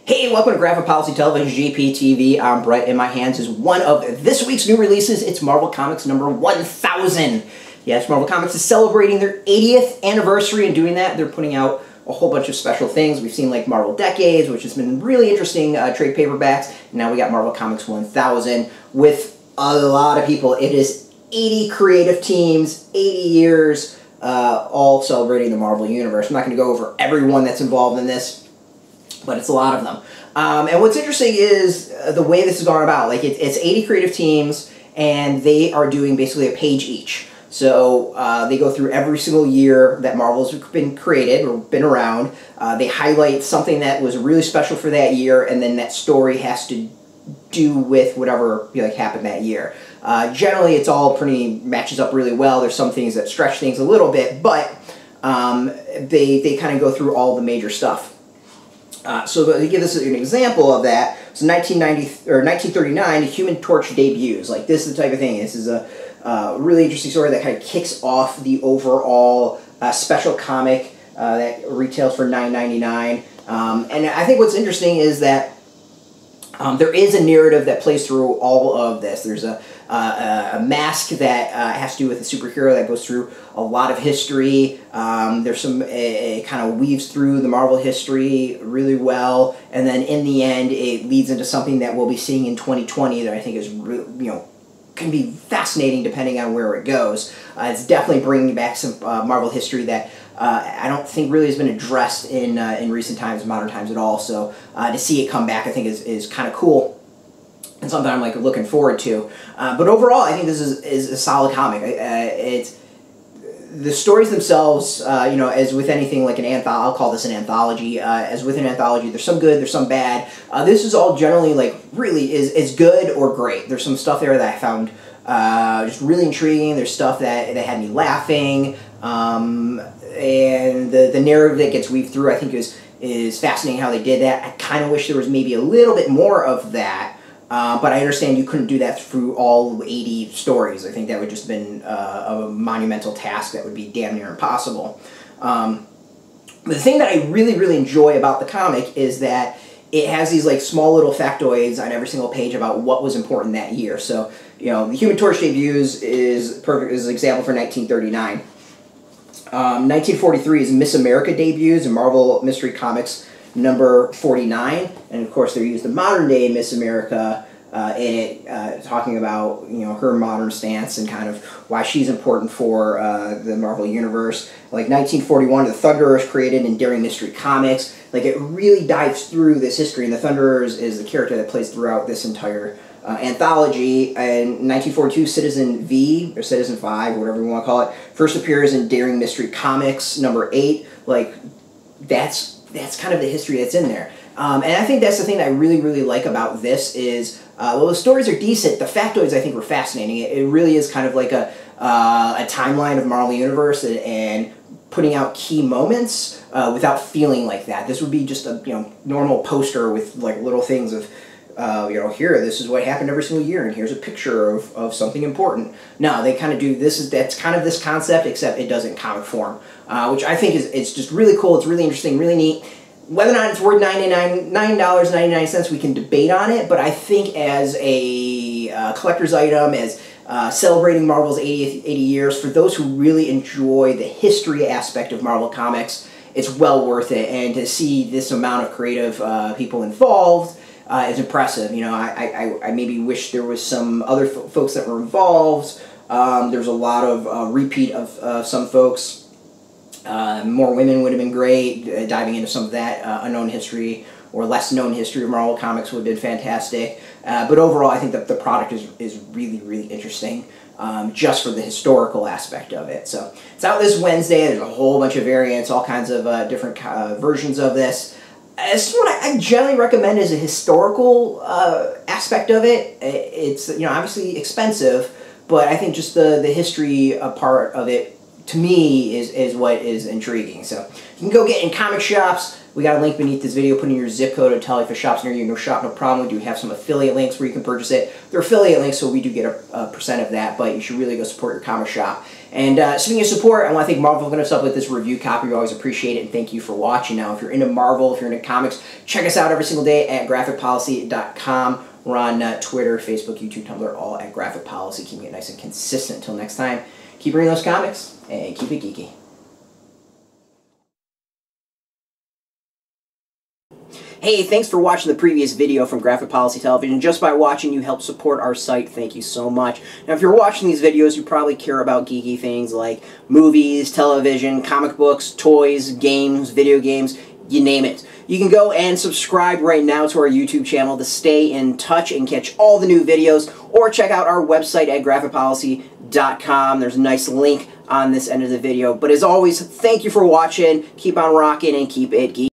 Hey, welcome to Graphic Policy Television, GPTV. I'm Brett. In my hands is one of this week's new releases. It's Marvel Comics number 1000. Yes, Marvel Comics is celebrating their 80th anniversary, and doing that, they're putting out a whole bunch of special things. We've seen like Marvel Decades, which has been really interesting trade paperbacks. And now we got Marvel Comics 1000 with a lot of people. It is 80 creative teams, 80 years, all celebrating the Marvel Universe. I'm not going to go over everyone that's involved in this, but it's a lot of them. And what's interesting is the way this has gone about. Like it's 80 creative teams, and they are doing basically a page each. So they go through every single year that Marvel's been created or been around. They highlight something that was really special for that year, and then that story has to do with whatever happened that year. Generally, it's all pretty matches up really well. There's some things that stretch things a little bit, but they kind of go through all the major stuff. So to give us an example of that, so 1939, the Human Torch debuts. Like, this is the type of thing. This is a really interesting story that kind of kicks off the overall special comic that retails for $9.99. And I think what's interesting is that there is a narrative that plays through all of this. There's a mask that has to do with a superhero that goes through a lot of history. There's some, it kind of weaves through the Marvel history really well, and then in the end it leads into something that we'll be seeing in 2020 that I think is can be fascinating depending on where it goes. It's definitely bringing back some Marvel history that I don't think really has been addressed in recent times, modern times at all. So to see it come back, I think is kind of cool, and something I'm like looking forward to. But overall, I think this is a solid comic. It's the stories themselves, as with anything like an anthology, I'll call this an anthology. As with an anthology, there's some good, there's some bad. This is all generally like really is good or great. There's some stuff there that I found just really intriguing. There's stuff that had me laughing, and the narrative that gets weaved through, I think is fascinating how they did that. I kind of wish there was maybe a little bit more of that. But I understand you couldn't do that through all 80 stories. I think that would just have been a monumental task that would be damn near impossible. The thing that I really, really enjoy about the comic is that it has these like small little factoids on every single page about what was important that year. So, the Human Torch debuts is perfect as an example for 1939. 1943 is Miss America debuts in Marvel Mystery Comics number 49, and of course they used the modern day Miss America in it, talking about her modern stance and kind of why she's important for the Marvel Universe. Like 1941, the Thunderer is created in Daring Mystery Comics. Like, it really dives through this history, and the Thunderer is the character that plays throughout this entire anthology. And 1942, Citizen V, or Citizen 5, whatever you want to call it, first appears in Daring Mystery Comics number 8. Like, that's kind of the history that's in there. And I think that's the thing that I really, really like about this is, well, the stories are decent. The factoids, I think, were fascinating. It really is kind of like a timeline of Marvel Universe and putting out key moments without feeling like that. This would be just a normal poster with like little things of, here, this is what happened every single year, and here's a picture of something important. No, they kind of do that's kind of this concept, except it does it in comic form, which I think it's just really cool. It's really interesting, really neat. Whether or not it's worth $9.99, we can debate on it, but I think as a collector's item, as celebrating Marvel's 80 years, for those who really enjoy the history aspect of Marvel Comics, it's well worth it. And to see this amount of creative people involved is impressive. I maybe wish there was some other folks that were involved. There's a lot of repeat of some folks. More women would have been great. Diving into some of that unknown history or less known history of Marvel Comics would have been fantastic. But overall, I think that the product is really, really interesting, just for the historical aspect of it. So it's out this Wednesday. There's a whole bunch of variants, all kinds of different versions of this. This is what I generally recommend as a historical aspect of it. It's obviously expensive, but I think just the history part of it to me, is what is intriguing. So you can go get in comic shops. We got a link beneath this video. Put in your zip code to tell you if a shop's near you. No shop, no problem. We do have some affiliate links where you can purchase it. They're affiliate links, so we do get a percent of that, but you should really go support your comic shop. And speaking of support, I want to thank Marvel for hooking us up with this review copy. We always appreciate it, and thank you for watching. Now, if you're into Marvel, if you're into comics, check us out every single day at graphicpolicy.com. We're on Twitter, Facebook, YouTube, Tumblr, all at Graphic Policy, keeping it nice and consistent. Until next time, keep reading those comics, and keep it geeky. Hey, thanks for watching the previous video from Graphic Policy Television. Just by watching, you help support our site. Thank you so much. Now, if you're watching these videos, you probably care about geeky things like movies, television, comic books, toys, games, video games, you name it. You can go and subscribe right now to our YouTube channel to stay in touch and catch all the new videos, or check out our website at graphicpolicy.com. There's a nice link on this end of the video. But as always, thank you for watching. Keep on rocking and keep it geeky.